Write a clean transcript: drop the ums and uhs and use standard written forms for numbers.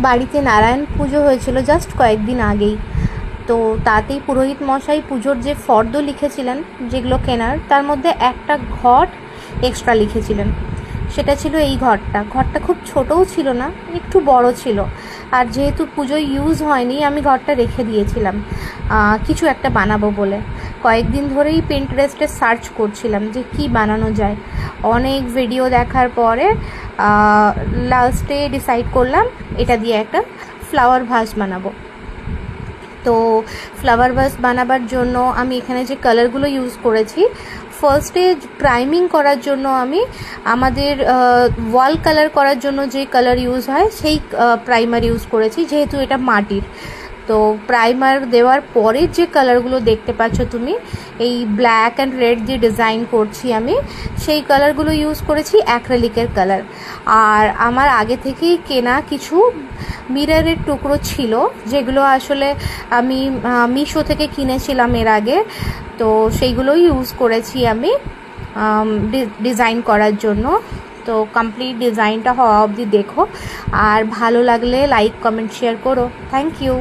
বাড়িতে নারায়ণ পুজো হয়েছিল জাস্ট কয়েকদিন আগেই। তো তাতেই পুরোহিত মশাই পুজোর যে ফর্দ লিখেছিলেন যেগুলো কেনার, তার মধ্যে একটা ঘট এক্সট্রা লিখেছিলেন। সেটা ছিল এই ঘরটা। ঘরটা খুব ছোটও ছিল না, একটু বড় ছিল। আর যেহেতু পুজোয় ইউজ হয়নি, আমি ঘরটা রেখে দিয়েছিলাম কিছু একটা বানাবো বলে। কয়েকদিন ধরেই পিন্টারেস্টে সার্চ করছিলাম যে কি বানানো যায়। অনেক ভিডিও দেখার পরে লাস্টে ডিসাইড করলাম এটা দিয়ে একটা ফ্লাওয়ার ভাস বানাবো। তো ফ্লাওয়ার ভাস বানাবার জন্য আমি এখানে যে কালারগুলো ইউজ করেছি, ফার্স্টে প্রাইমিং করার জন্য আমি আমাদের ওয়াল কালার করার জন্য যে কালার ইউজ হয় সেই প্রাইমার ইউজ করেছি, যেহেতু এটা মাটির। তো প্রাইমার দেওয়ার পরে যে কালারগুলো দেখতে পাচ্ছ তুমি, এই ব্ল্যাক অ্যান্ড রেড দিয়ে ডিজাইন করছি আমি, সেই কালারগুলো ইউজ করেছি অ্যাক্রিলিকের কালার। আর আমার আগে থেকেই কেনা কিছু মিররের টুকরো ছিল, যেগুলো আসলে আমি মিশো থেকে কিনেছিলাম এর আগে। তো সেইগুলোই ইউজ করেছি আমি ডিজাইন করার জন্য। তো কমপ্লিট ডিজাইনটা হওয়া অবধি দেখো, আর ভালো লাগলে লাইক কমেন্ট শেয়ার করো। Thank you.